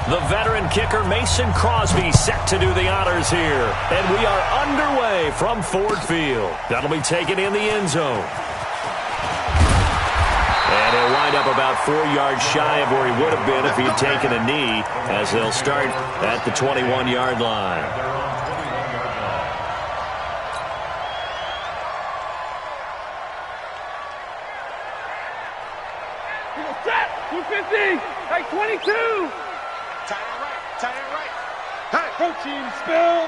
The veteran kicker Mason Crosby set to do the honors here. And we are underway from Ford Field. That'll be taken in the end zone. And he'll wind up about 4 yards shy of where he would have been if he had taken a knee, as they'll start at the 21-yard line. Set! 250! Hey, 22! Tie it right. Hey, coaching spill!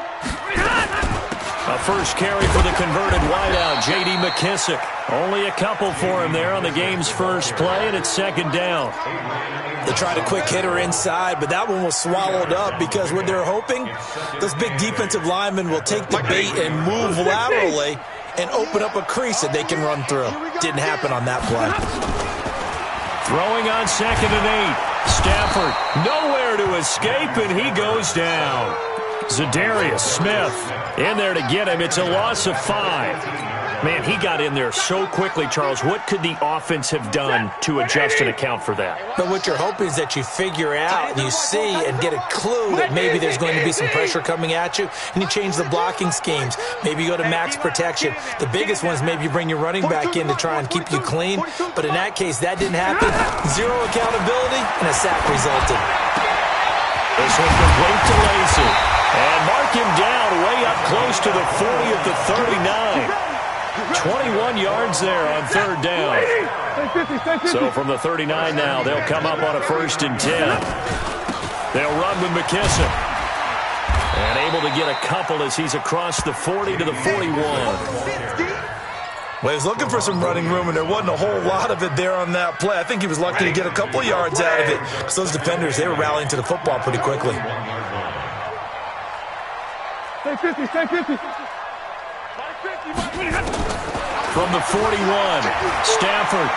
A first carry for the converted wideout, J.D. McKissick. Only a couple for him there on the game's first play, and it's second down. They tried a quick hitter inside, but that one was swallowed up because what they're hoping, those big defensive linemen will take the bait and move laterally and open up a crease that they can run through. Didn't happen on that play. Throwing on 2nd and 8. Stafford nowhere to escape, and he goes down. Zadarius Smith in there to get him. It's a loss of 5. Man, he got in there so quickly, Charles. What could the offense have done to adjust and account for that? But what you're hoping is that you figure out and you see and get a clue that maybe there's going to be some pressure coming at you, and you change the blocking schemes. Maybe you go to max protection. The biggest one is maybe you bring your running back in to try and keep you clean. But in that case, that didn't happen. Zero accountability, and a sack resulted. This one complete to Lacy. And mark him down way up close to the 40 at the 39. 21 yards there on 3rd down. So from the 39 now, they'll come up on a 1st and 10. They'll run with McKissick. And able to get a couple as he's across the 40 to the 41. Well, he was looking for some running room, and there wasn't a whole lot of it there on that play. I think he was lucky to get a couple of yards out of it because those defenders, they were rallying to the football pretty quickly. Stay 50, stay 50. From the 41, Stafford.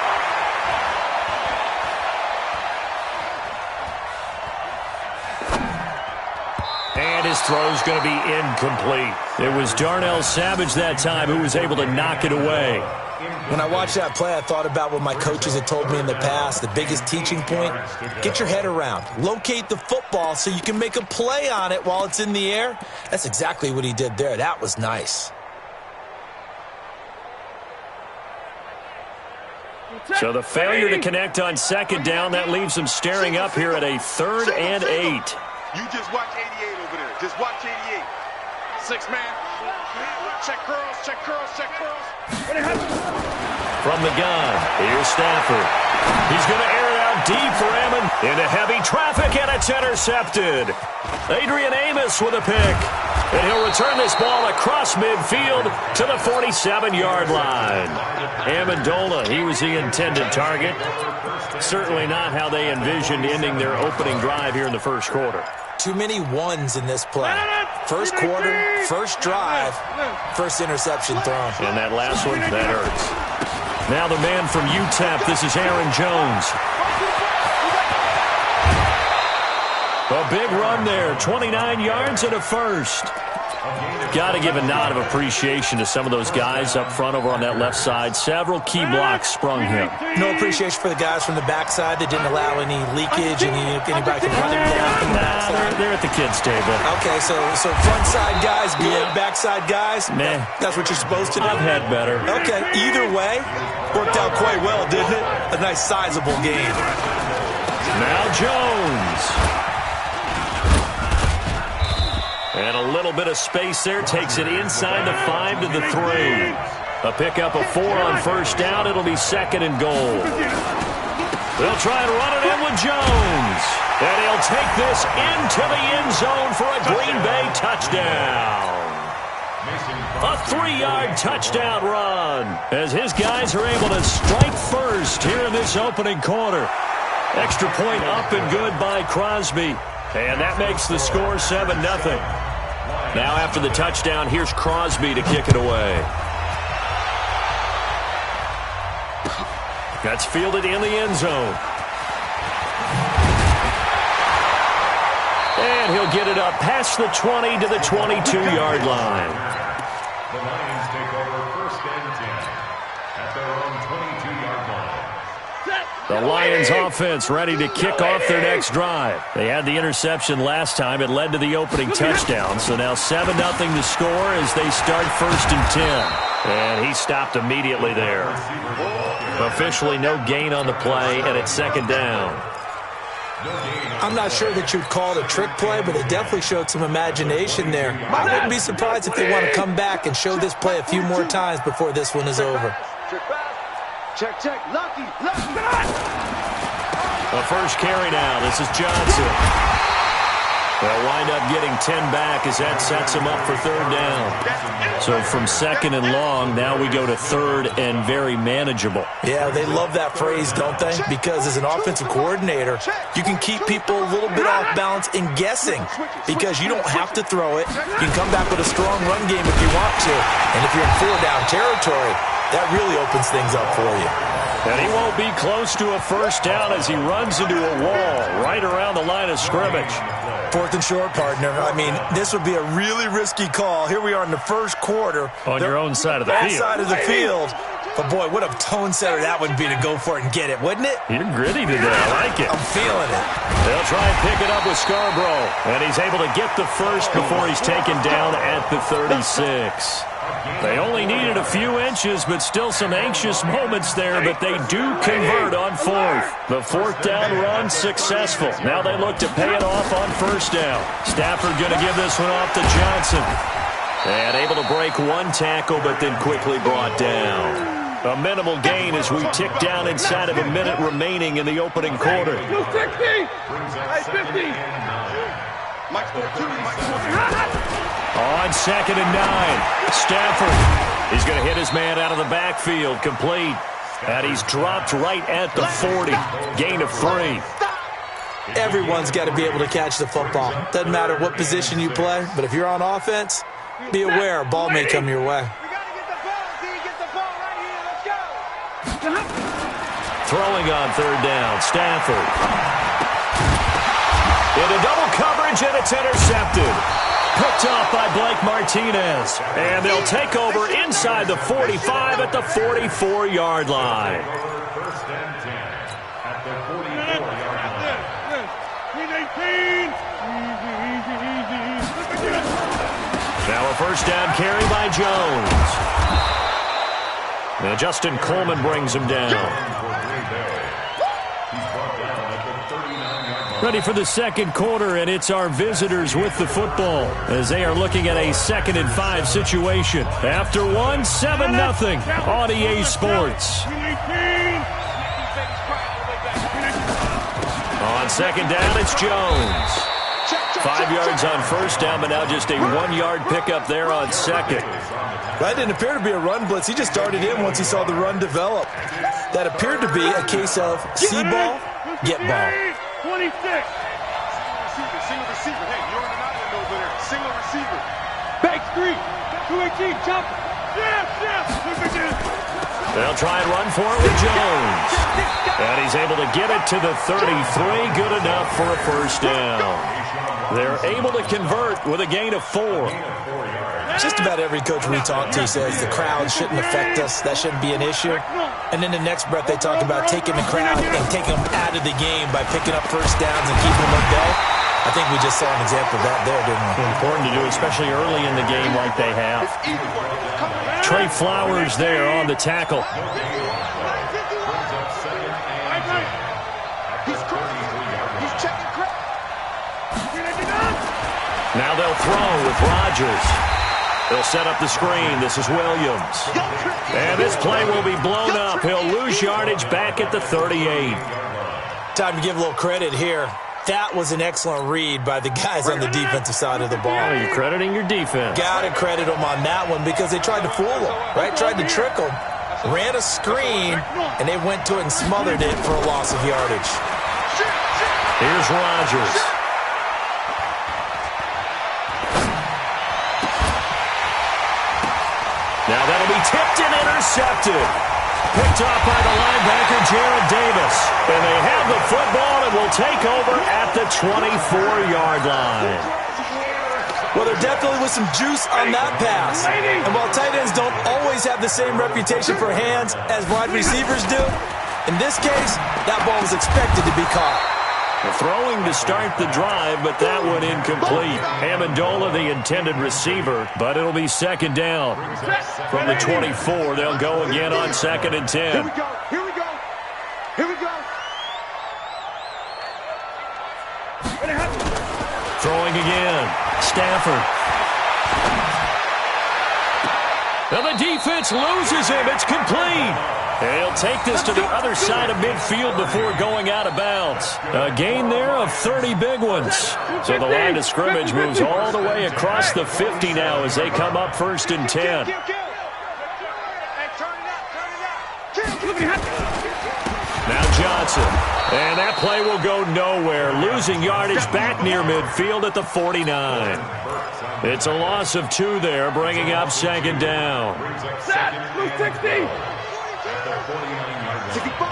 And his throw's going to be incomplete. It was Darnell Savage that time who was able to knock it away. When I watched that play, I thought about what my coaches had told me in the past. The biggest teaching point, get your head around. Locate the football so you can make a play on it while it's in the air. That's exactly what he did there. That was nice. So the failure to connect on 2nd down, that leaves them staring up here at a 3rd and 8. You just watch 88 over there. Just watch 88. 6-man. Check curls, check curls, check curls. From the gun, here's Stafford. He's going to air it out deep for Ammon. Into heavy traffic, and it's intercepted. Adrian Amos with a pick. And he'll return this ball across midfield to the 47-yard line. Amendola, he was the intended target. Certainly not how they envisioned ending their opening drive here in the first quarter. Too many ones in this play. First quarter, first drive, first interception thrown. And that last one, that hurts. Now the man from UTEP, this is Aaron Jones. A big run there, 29 yards and a first. Got to give a nod of appreciation to some of those guys up front over on that left side. Several key blocks sprung him. No appreciation for the guys from the backside that didn't allow any leakage, anybody from running down from the backside. They're at the kids' table. Okay, so front side guys good, backside guys, nah. That's what you're supposed to do? I've had better. Okay, either way, worked out quite well, didn't it? A nice sizable game. Now Jones. And a little bit of space there. Takes it inside the 5 to the 3. A pickup of 4 on 1st down. It'll be 2nd and goal. They'll try and run it in with Jones. And he'll take this into the end zone for a Green Bay touchdown. A 3-yard touchdown run as his guys are able to strike first here in this opening quarter. Extra point up and good by Crosby. And that makes the score 7-0. Now after the touchdown, here's Crosby to kick it away. That's fielded in the end zone. And he'll get it up past the 20 to the 22-yard line. The Lions take over 1st and 10 at their own 22-yard line. Set. The Lions offense ready to kick off their next drive. They had the interception last time. It led to the opening touchdown. So now 7-0 to score as they start 1st and 10. And he stopped immediately there. Officially no gain on the play, and it's 2nd down. I'm not sure that you'd call it a trick play, but it definitely showed some imagination there. I wouldn't be surprised if they want to come back and show this play a few more times before this one is over. Check, check, lucky. The first carry now. This is Johnson. They'll wind up getting 10 back as that sets them up for 3rd down. So from 2nd and long, now we go to 3rd and very manageable. Yeah, they love that phrase, don't they? Because as an offensive coordinator, you can keep people a little bit off balance in guessing because you don't have to throw it. You can come back with a strong run game if you want to. And if you're in 4-down territory, that really opens things up for you. And he won't be close to a 1st down as he runs into a wall right around the line of scrimmage. 4th and short, partner. I mean, this would be a really risky call. Here we are in the 1st quarter. On your own side of the field. Side of the field. But, boy, what a tone setter that would be to go for it and get it, wouldn't it? You're gritty today. I like it. I'm feeling it. They'll try and pick it up with Scarborough. And he's able to get the first before he's taken down at the 36. They only needed a few inches, but still some anxious moments there, but they do convert on 4th. The 4th down run successful. Now they look to pay it off on 1st down. Stafford going to give this one off to Johnson. And able to break one tackle, but then quickly brought down. A minimal gain as we tick down inside of a minute remaining in the opening quarter. 260! 50! On 2nd and 9, Stafford. He's going to hit his man out of the backfield, complete. And he's dropped right at the 40. Gain of 3. Everyone's got to be able to catch the football. Doesn't matter what position you play, but if you're on offense, be aware a ball may come your way. Throwing on 3rd down, Stafford. Into double coverage, and it's intercepted. Picked off by Blake Martinez. And they'll take over inside the 45 at the 44-yard line. 1st and 10 at the 44-yard line. Now a 1st down carry by Jones. Now Justin Coleman brings him down. Ready for the 2nd quarter, and it's our visitors with the football as they are looking at a 2nd and 5 situation. After 7-0 on EA Sports. On 2nd down, it's Jones. 5 yards on 1st down, but now just a 1-yard pickup there on 2nd. That didn't appear to be a run blitz. He just darted in once he saw the run develop. That appeared to be a case of see ball, get ball. 26. Single receiver. Hey, you're in an island over there. Single receiver. Back street. 218. Jump. Yes. They'll try and run for it with Jones. And he's able to get it to the 33. Good enough for a 1st down. They're able to convert with a gain of 4. Just about every coach we talk to says the crowd shouldn't affect us. That shouldn't be an issue. And then the next breath they talk about taking the crowd and taking them out of the game by picking up 1st downs and keeping them at bay. I think we just saw an example of that there, didn't we? Important to do, especially early in the game like they have. Trey Flowers there on the tackle. Now they'll throw with Rodgers. They'll set up the screen. This is Williams. And this play will be blown up. He'll lose yardage back at the 38. Time to give a little credit here. That was an excellent read by the guys on the defensive side of the ball. Oh, you're crediting your defense. Got to credit them on that one because they tried to fool them, right? Tried to trick them. Ran a screen, and they went to it and smothered it for a loss of yardage. Here's Rodgers. Now that'll be tipped and intercepted. Picked off by the linebacker, Jared Davis. And they have the football and will take over at the 24-yard line. Well, there definitely was some juice on that pass. And while tight ends don't always have the same reputation for hands as wide receivers do, In this case, that ball was expected to be caught. Throwing to start the drive, but that one incomplete. Amendola, the intended receiver, but it'll be second down. From the 24, they'll go again on 2nd and 10. Here we go. Here we go. Here we go. Throwing again. Stafford. Now the defense loses him. It's complete. He'll take this to the other side of midfield before going out of bounds. A gain there of 30 big ones. So the line of scrimmage moves all the way across the 50 now as they come up 1st and 10. Now Johnson. And that play will go nowhere. Losing yardage back near midfield at the 49. It's a loss of 2 there, bringing up 2nd down. Set! Blue 60! 65!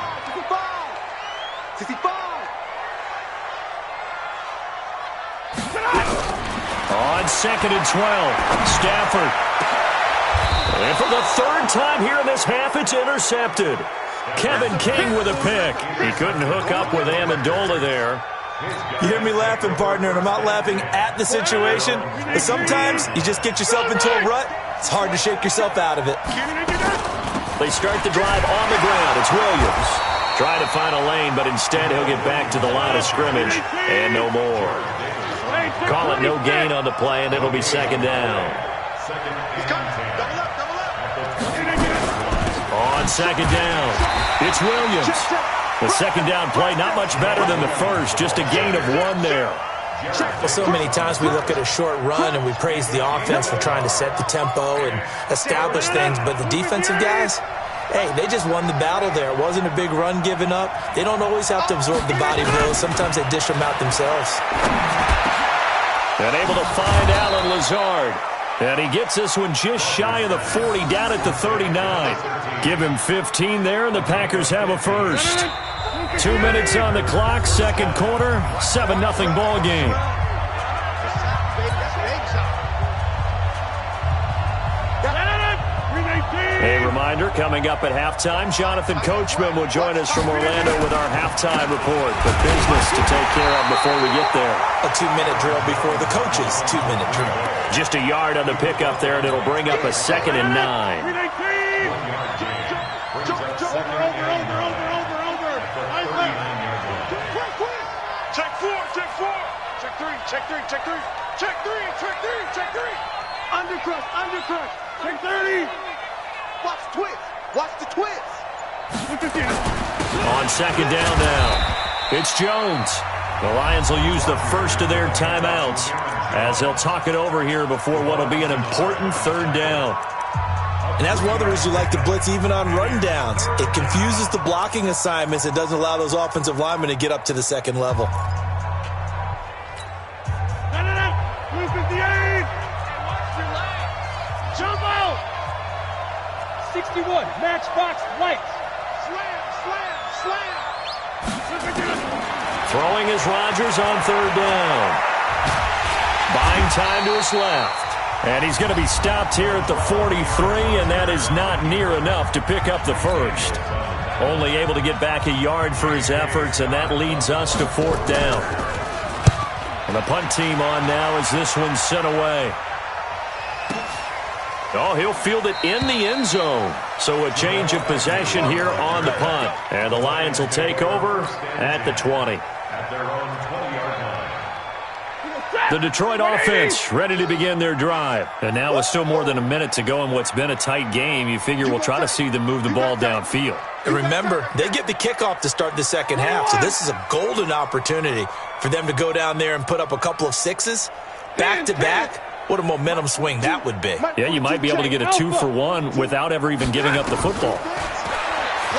65! On 2nd and 12, Stafford. And for the 3rd time here in this half, it's intercepted. Kevin King with a pick. He couldn't hook up with Amendola there. You hear me laughing, partner, and I'm not laughing at the situation, but sometimes you just get yourself into a rut. It's hard to shake yourself out of it. They start the drive on the ground. It's Williams. Trying to find a lane, but instead he'll get back to the line of scrimmage and no more. Call it no gain on the play, and it'll be 2nd down. On 2nd down, it's Williams. The 2nd down play, not much better than the first, just a gain of 1 there. Well, so many times we look at a short run and we praise the offense for trying to set the tempo and establish things, but the defensive guys, hey, they just won the battle there. It wasn't a big run given up. They don't always have to absorb the body blows. Sometimes they dish them out themselves. And able to find Alan Lazard. And he gets this one just shy of the 40, down at the 39. Give him 15 there, and the Packers have a first. 2 minutes on the clock, 2nd quarter, 7-0 ball game. A reminder, coming up at halftime, Jonathan Coachman will join us from Orlando with our halftime report. But business to take care of before we get there. A 2-minute drill before the coach's 2-minute drill. Just a yard on the pickup there, and it'll bring up a 2nd and 9. Check 4, check 4. Check 3, check 3, check 3. Check 3, check 3, check 3. Undercrush, undercrush. Check 30. Watch the twist. Watch the twist. On 2nd down now, it's Jones. The Lions will use the first of their timeouts as they'll talk it over here before what will be an important 3rd down. And that's one of the reasons you like to blitz even on rundowns. It confuses the blocking assignments. It doesn't allow those offensive linemen to get up to the 2nd level. Blue 58. Jump out. 61. Matchbox lights. Slam, slam, slam. Throwing is Rodgers on 3rd down. Buying time to his left. And he's going to be stopped here at the 43, and that is not near enough to pick up the first. Only able to get back a yard for his efforts, and that leads us to 4th down. And the punt team on now as this one's sent away. Oh, he'll field it in the end zone. So a change of possession here on the punt. And the Lions will take over at the 20. The Detroit offense ready to begin their drive. And now with still more than a minute to go in what's been a tight game, you figure we'll try to see them move the ball downfield. And remember, they get the kickoff to start the 2nd half, so this is a golden opportunity for them to go down there and put up a couple of 6s back-to-back. What a momentum swing that would be. Yeah, you might be able to get a 2-for-1 without ever even giving up the football.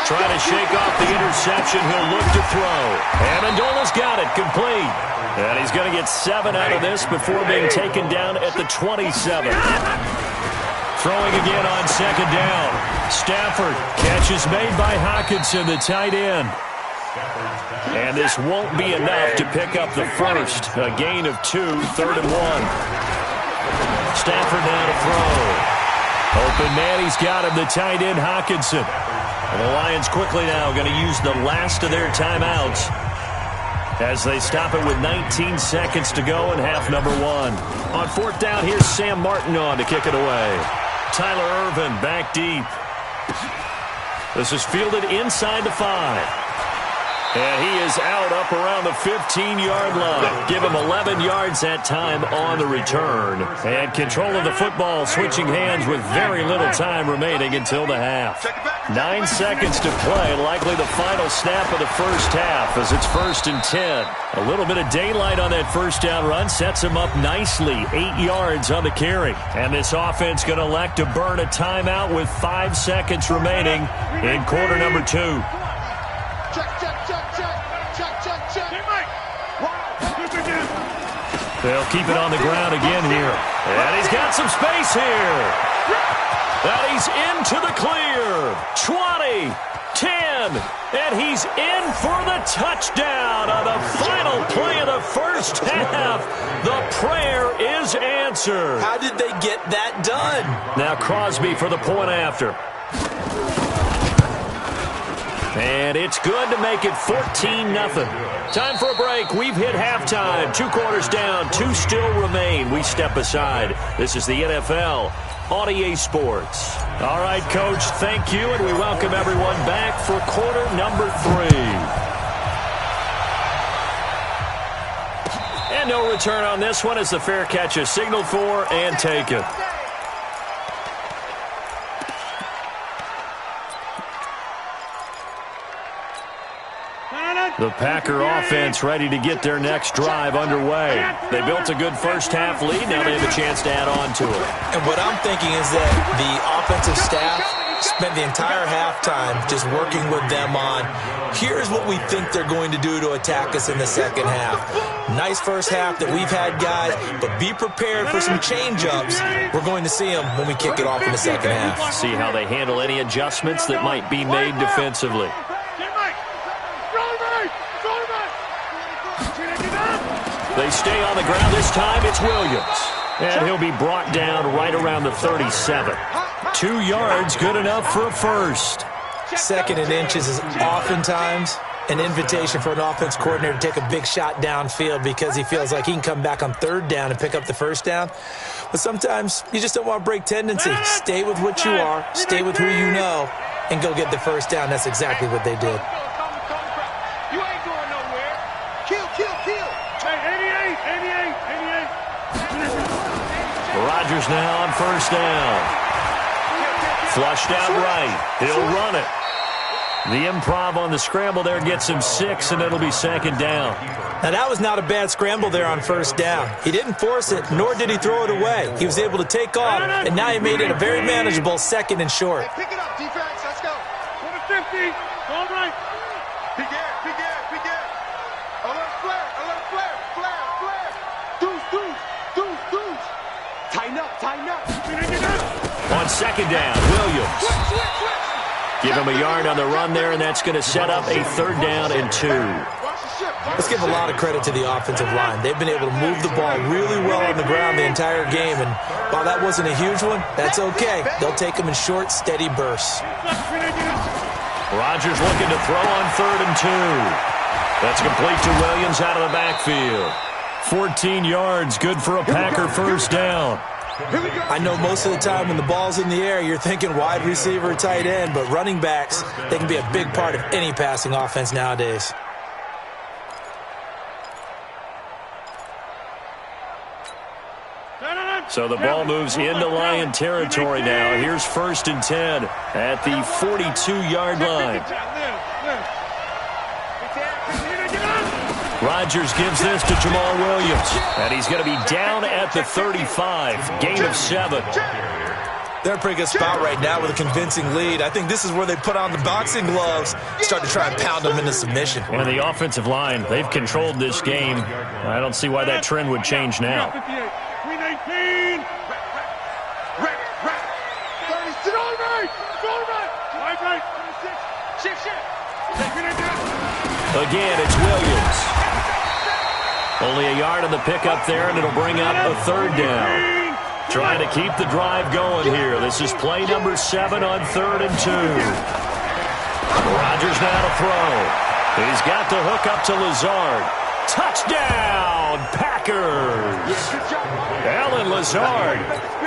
Trying to shake off the interception. He'll look to throw. Amendola's got it, complete. And he's going to get 7 out of this before being taken down at the 27. Throwing again on 2nd down. Stafford, catch is made by Hockenson, the tight end. And this won't be enough to pick up the first. A gain of 2, 3rd and 1. Stafford now to throw. Open man, he's got him, the tight end Hockenson. And the Lions quickly now going to use the last of their timeouts as they stop it with 19 seconds to go in half number 1. On 4th down, here's Sam Martin on to kick it away. Tyler Ervin back deep. This is fielded inside the 5. And he is out up around the 15-yard line. Give him 11 yards that time on the return. And control of the football switching hands with very little time remaining until the half. 9 seconds to play, likely the final snap of the first half as it's 1st and 10. A little bit of daylight on that first down run sets him up nicely. 8 yards on the carry. And this offense going to elect to burn a timeout with 5 seconds remaining in quarter number 2. They'll keep it on the ground again here. And he's got some space here. And he's into the clear. 20, 10, and he's in for the touchdown on the final play of the first half. The prayer is answered. How did they get that done? Now Crosby for the point after. And it's good to make it 14-0. Time for a break. We've hit halftime. 2 quarters down. 2 still remain. We step aside. This is the NFL on EA Sports. All right, Coach, thank you, and we welcome everyone back for quarter number 3. And no return on this one as the fair catch is signaled for and taken. The Packer offense ready to get their next drive underway. They built a good first half lead. Now they have a chance to add on to it. And what I'm thinking is that the offensive staff spent the entire halftime just working with them on, here's what we think they're going to do to attack us in the second half. Nice first half that we've had, guys, but be prepared for some change-ups. We're going to see them when we kick it off in the second half. See how they handle any adjustments that might be made defensively. They stay on the ground this time. It's Williams. And he'll be brought down right around the 37. 2 yards, good enough for a first. 2nd and inches is oftentimes an invitation for an offense coordinator to take a big shot downfield because he feels like he can come back on 3rd down and pick up the first down. But sometimes you just don't want to break tendency. Stay with what you are, stay with who you know, and go get the first down. That's exactly what they did. Rodgers now on 1st down. Flushed out right. He'll run it. The improv on the scramble there gets him 6, and it'll be 2nd down. Now, that was not a bad scramble there on 1st down. He didn't force it, nor did he throw it away. He was able to take off, and now he made it a very manageable 2nd and short. Pick it up, defense. Let's go. 50. All right. Big air. Alert flare. Deuce. Tighten up. On 2nd down, Williams. Give him a yard on the run there, and that's going to set up a 3rd down and 2. Let's give a lot of credit to the offensive line. They've been able to move the ball really well on the ground the entire game, and while that wasn't a huge one, that's okay. They'll take them in short, steady bursts. Rodgers looking to throw on 3rd and 2. That's complete to Williams out of the backfield. 14 yards, good for a Packer first down. I know most of the time when the ball's in the air, you're thinking wide receiver, tight end, but running backs, they can be a big part of any passing offense nowadays. So the ball moves into Lion territory now. Here's 1st and 10 at the 42-yard line. Rodgers gives this to Jamal Williams, and he's going to be down at the 35, gain of 7. They're in a pretty good spot right now with a convincing lead. I think this is where they put on the boxing gloves, start to try and pound them into submission. And the offensive line, they've controlled this game. I don't see why that trend would change now. 319. Again, it's Williams. Only a yard on the pickup there, and it'll bring up a 3rd down. Trying to keep the drive going here. This is play number 7 on 3rd and 2. Rodgers now to throw. He's got the hook up to Lazard. Touchdown, Packers! Alan Lazard,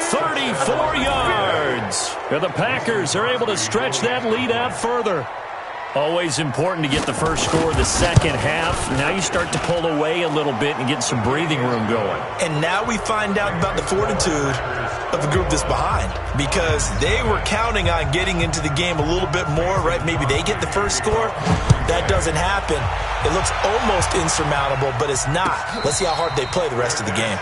34 yards. And the Packers are able to stretch that lead out further. Always important to get the first score of the second half. Now you start to pull away a little bit and get some breathing room going. And now we find out about the fortitude of the group that's behind, because they were counting on getting into the game a little bit more, right? Maybe they get the first score. That doesn't happen. It looks almost insurmountable, but it's not. Let's see how hard they play the rest of the game.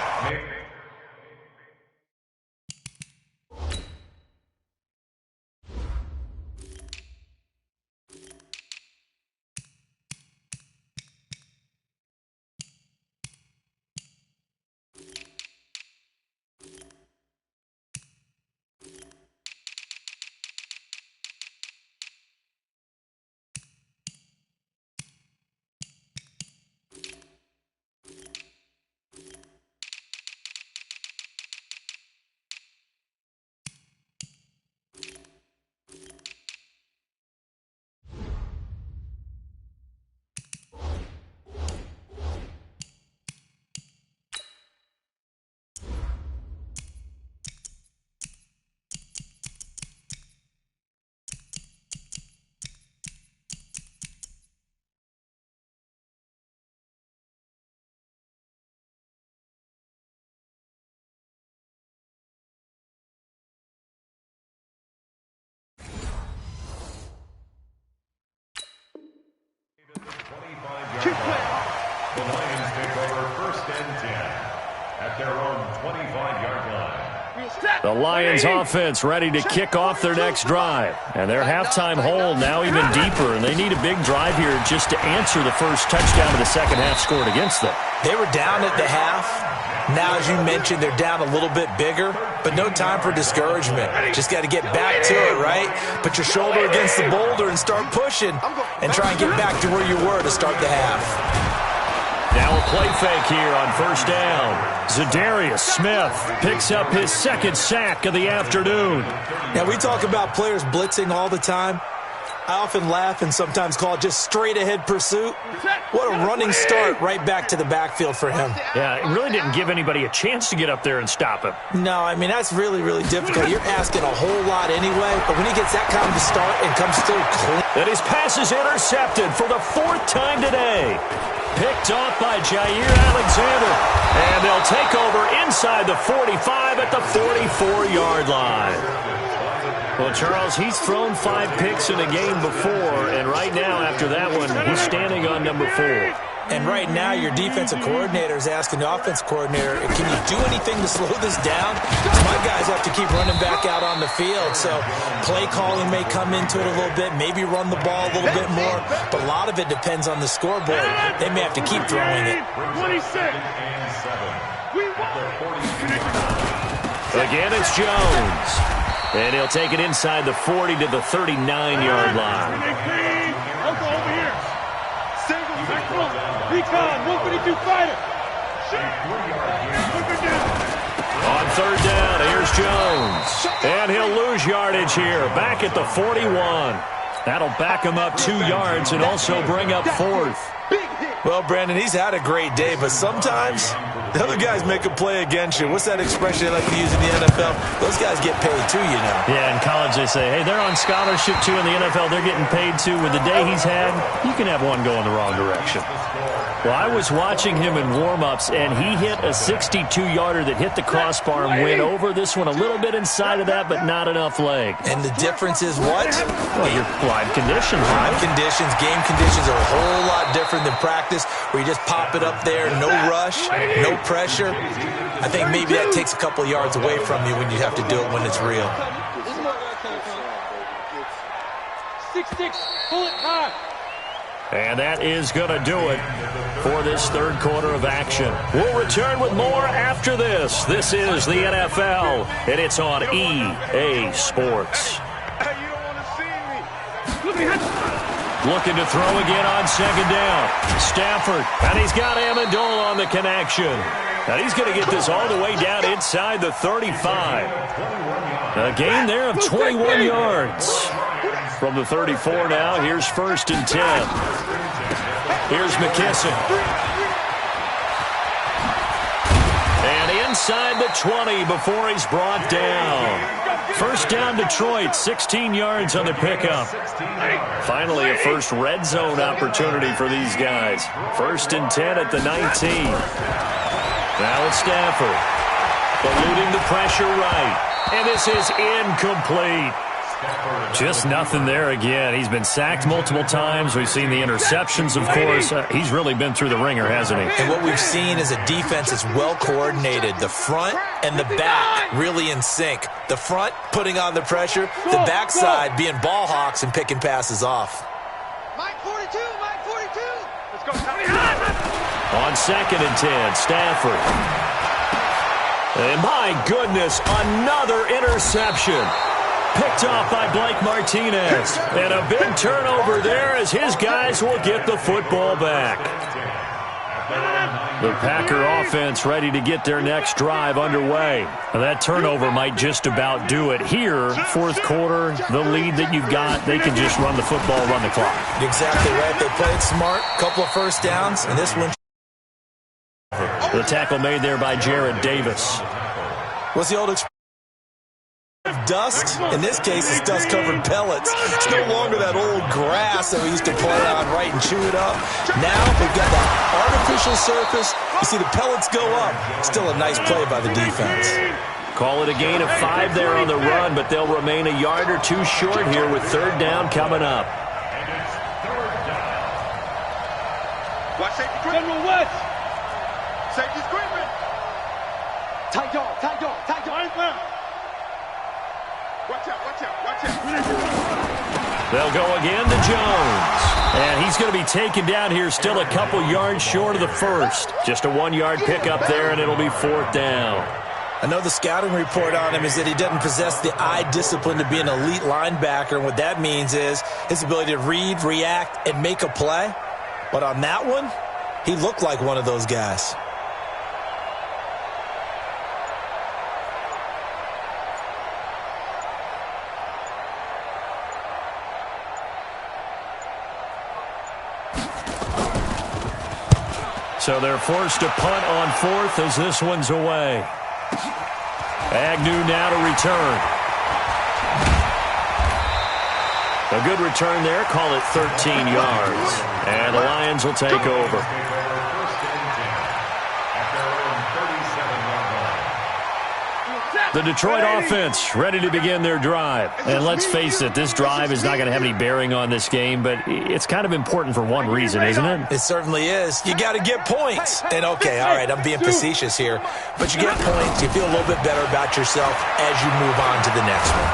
The Lions take over 1st and 10 at their own 25-yard line. The Lions offense ready to kick off their next drive. And their halftime hole now even deeper, and they need a big drive here just to answer the first touchdown of the second half scored against them. They were down at the half. Now, as you mentioned, they're down a little bit bigger, but no time for discouragement. Just got to get back to it, right? Put your shoulder against the boulder and start pushing and try and get back to where you were to start the half. Now a play fake here on first down. Zadarius Smith picks up his second sack of the afternoon. Now, we talk about players blitzing all the time. I often laugh and sometimes call it just straight-ahead pursuit. What a running start right back to the backfield for him. Yeah, it really didn't give anybody a chance to get up there and stop him. No, I mean, that's really, really difficult. You're asking a whole lot anyway, but when he gets that kind of a start and comes through clean. And his pass is intercepted for the 4th time today. Picked off by Jair Alexander. And they'll take over inside the 45 at the 44-yard line. Well, Charles, he's thrown 5 picks in a game before, and right now, after that one, he's standing on number 4. And right now, your defensive coordinator is asking the offensive coordinator, can you do anything to slow this down? Because my guys have to keep running back out on the field. So play calling may come into it a little bit, maybe run the ball a little bit more, but a lot of it depends on the scoreboard. They may have to keep throwing it. 26. Again, it's Jones. And he'll take it inside the 40 to the 39-yard line. Uncle, over here. Single, maximum. Recon, 152 fighter. On 3rd down, here's Jones. And he'll lose yardage here, back at the 41. That'll back him up 2 yards and also bring up 4th. Well, Brandon, he's had a great day, but sometimes the other guys make a play against you. What's that expression they like to use in the NFL? Those guys get paid too, you know. Yeah, in college they say, hey, they're on scholarship too. In the NFL, they're getting paid too. With the day he's had, you can have one go in the wrong direction. Well, I was watching him in warm-ups, and he hit a 62-yarder that hit the crossbar and went over. This one a little bit inside of that, but not enough leg. And the difference is what? Well, your live conditions. Live conditions, game conditions are a whole lot different than practice, where you just pop it up there, no rush, no pressure. I think maybe that takes a couple yards away from you when you have to do it when it's real. 6-6, pull it high. And that is going to do it for this 3rd quarter of action. We'll return with more after this. This is the NFL, and it's on EA Sports. Hey, you don't want to see me. Looking to throw again on 2nd down. Stafford, and he's got Amendola on the connection. Now he's going to get this all the way down inside the 35. A gain there of 21 yards. From the 34 now, here's 1st and 10. Here's McKissick. And inside the 20 before he's brought down. 1st down Detroit, 16 yards on the pickup. Finally a first red zone opportunity for these guys. 1st and 10 at the 19. Now it's Stafford. Eluding the pressure right. And this is incomplete. Just nothing there again. He's been sacked multiple times. We've seen the interceptions, of course. He's really been through the ringer, hasn't he? And what we've seen is a defense that's well coordinated. The front and the back really in sync. The front putting on the pressure. The backside being ball hawks and picking passes off. Mike 42, Mike 42. Let's go, Tommy. On 2nd and 10, Stafford. And my goodness, another interception. Picked off by Blake Martinez. And a big turnover there as his guys will get the football back. The Packer offense ready to get their next drive underway. Now that turnover might just about do it here. 4th quarter, the lead that you've got, they can just run the football, run the clock. Exactly right. They played smart, couple of 1st downs, and this one. The tackle made there by Jared Davis. What's the old expression? Dust. In this case, it's dust-covered pellets. It's no longer that old grass that we used to play on, right, and chew it up. Now we've got that artificial surface. You see the pellets go up. Still a nice play by the defense. Call it a gain of 5 there on the run, but they'll remain a yard or 2 short here with 3rd down coming up. Watch safety quick. General West. Safety's quick, man. Tight dog, tight dog, tight dog. Watch out, watch out, watch out. They'll go again to Jones. And he's going to be taken down here, still a couple yards short of the 1st. Just a 1-yard pickup there, and it'll be 4th down. I know the scouting report on him is that he doesn't possess the eye discipline to be an elite linebacker. And what that means is his ability to read, react, and make a play. But on that one, he looked like one of those guys. So they're forced to punt on 4th as this one's away. Agnew now to return. A good return there. Call it 13 yards. And the Lions will take over. The Detroit offense ready to begin their drive. And let's face it, this drive is not going to have any bearing on this game, but it's kind of important for one reason, isn't it? It certainly is. You got to get points. And okay, all right, I'm being facetious here, but you get points, you feel a little bit better about yourself as you move on to the next one.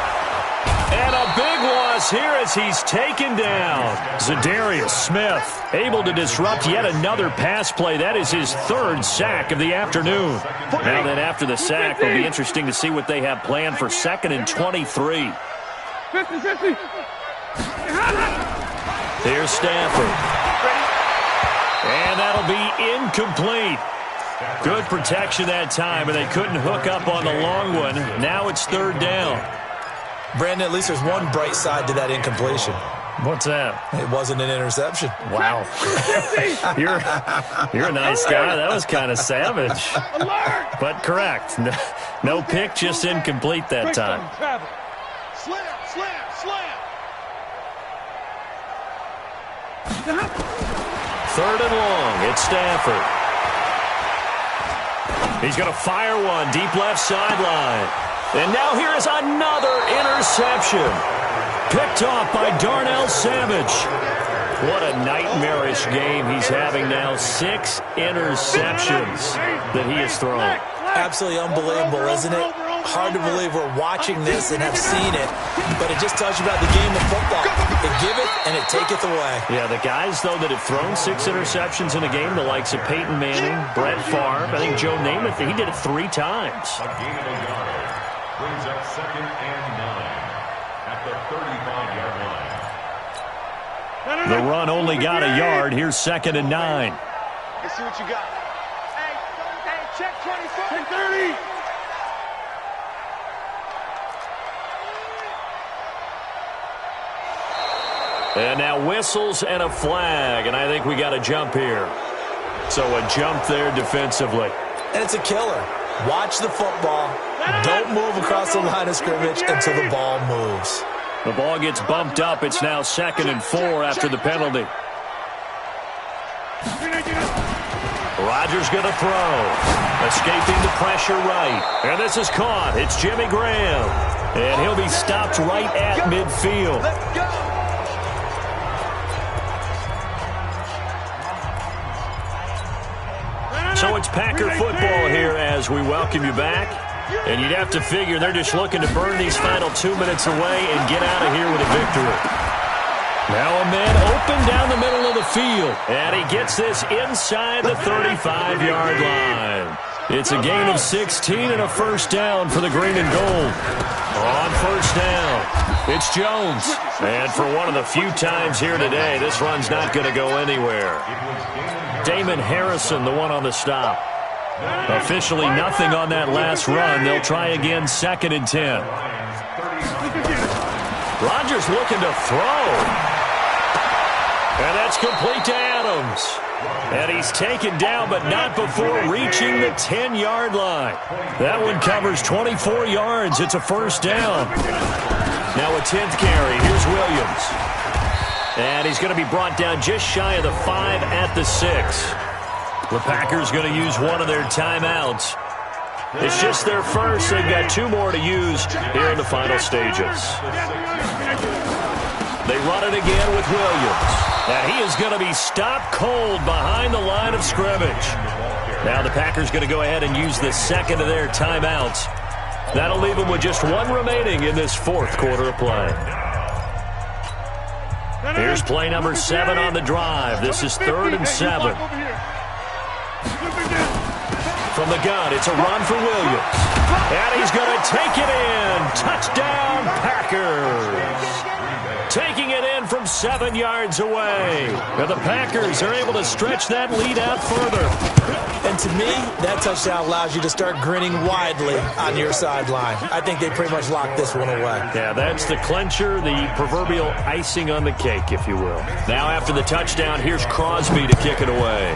And a big loss here as he's taken down. Zadarius Smith able to disrupt yet another pass play. That is his 3rd sack of the afternoon. Now then, after the sack, it'll be interesting to see what they have planned for 2nd and 23. 50. Here's Stafford. And that'll be incomplete. Good protection that time, and they couldn't hook up on the long one. Now it's 3rd down. Brandon, at least there's one bright side to that incompletion. What's that? It wasn't an interception. Wow. You're a nice guy. That was kind of savage. But correct. No pick, just incomplete that time. Slam, slam, slam. 3rd and long. It's Stafford. He's going to fire one deep left sideline. And now here is another interception. Picked off by Darnell Savage. What a nightmarish game he's having now. 6 interceptions that he has thrown. Absolutely unbelievable, isn't it? Hard to believe we're watching this and have seen it, but it just tells you about the game of football. It give it and it taketh away. Yeah, the guys, though, that have thrown 6 interceptions in a game, the likes of Peyton Manning, Brett Favre, I think Joe Namath, he did it 3 times. A gain of a yard brings up 2nd and 9 at the 35-yard line. The run only got a yard. Here's 2nd and 9. Let's see what you got. Hey, check 24. Check 30. And now whistles and a flag, and I think we got a jump here. So a jump there defensively. And it's a killer. Watch the football. Don't move across the line of scrimmage until the ball moves. The ball gets bumped up. It's now 2nd and 4 after the penalty. Rodgers going to throw. Escaping the pressure right. And this is caught. It's Jimmy Graham. And he'll be stopped right at midfield. So it's Packer football here as we welcome you back. And you'd have to figure they're just looking to burn these final 2 minutes away and get out of here with a victory. Now a man open down the middle of the field. And he gets this inside the 35-yard line. It's a gain of 16 and a first down for the green and gold. On first down, it's Jones. And for one of the few times here today, this run's not going to go anywhere. Damon Harrison, the one on the stop. Officially nothing on that last run. They'll try again, 2nd and 10. Rodgers looking to throw. And that's complete to Adams. And he's taken down, but not before reaching the 10-yard line. That one covers 24 yards. It's a first down. Now a 10th carry. Here's Williams. And he's going to be brought down just shy of the 5 at the 6. The Packers going to use one of their timeouts. It's just their first. They've got 2 more to use here in the final stages. They run it again with Williams. And he is going to be stopped cold behind the line of scrimmage. Now the Packers going to go ahead and use the 2nd of their timeouts. That'll leave them with just 1 remaining in this 4th quarter of play. Here's play number 7 on the drive. This is 3rd and 7. From the gun, it's a run for Williams. And he's going to take it in. Touchdown, Packers. Taking it in from 7 yards away. And the Packers are able to stretch that lead out further. And to me, that touchdown allows you to start grinning widely on your sideline. I think they pretty much locked this one away. Yeah, that's the clincher, the proverbial icing on the cake, if you will. Now after the touchdown, here's Crosby to kick it away.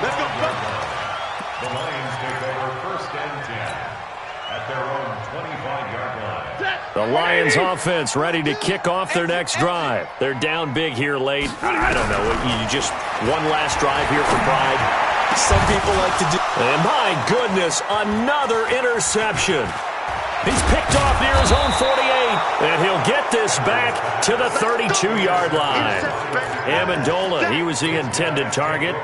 Let's go. The Lions take over 1st and 10 at their own 25-yard line. The Lions offense ready to kick off their next drive. They're down big here late. I don't know. You just one last drive here for pride. Some people like to do. And my goodness, another interception. He's picked off near his own 48, and he'll get this back to the 32-yard line. Amendola, he was the intended target.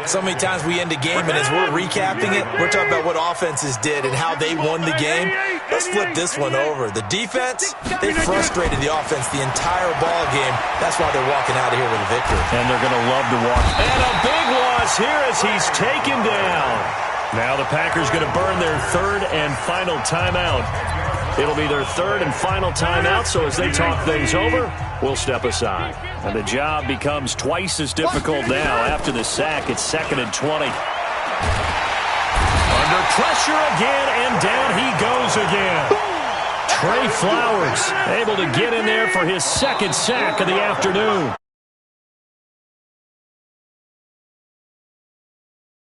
So many times we end a game, and as we're recapping it, we're talking about what offenses did and how they won the game. Let's flip this one over. The defense, they frustrated the offense the entire ball game. That's why they're walking out of here with a victory. And they're going to love to walk. And a big loss here as he's taken down. Now the Packers going to burn their 3rd and final timeout. It'll be their 3rd and final timeout, so as they talk things over, we'll step aside. And the job becomes twice as difficult now. After the sack, it's 2nd and 20. Under pressure again, and down he goes again. Trey Flowers able to get in there for his 2nd sack of the afternoon.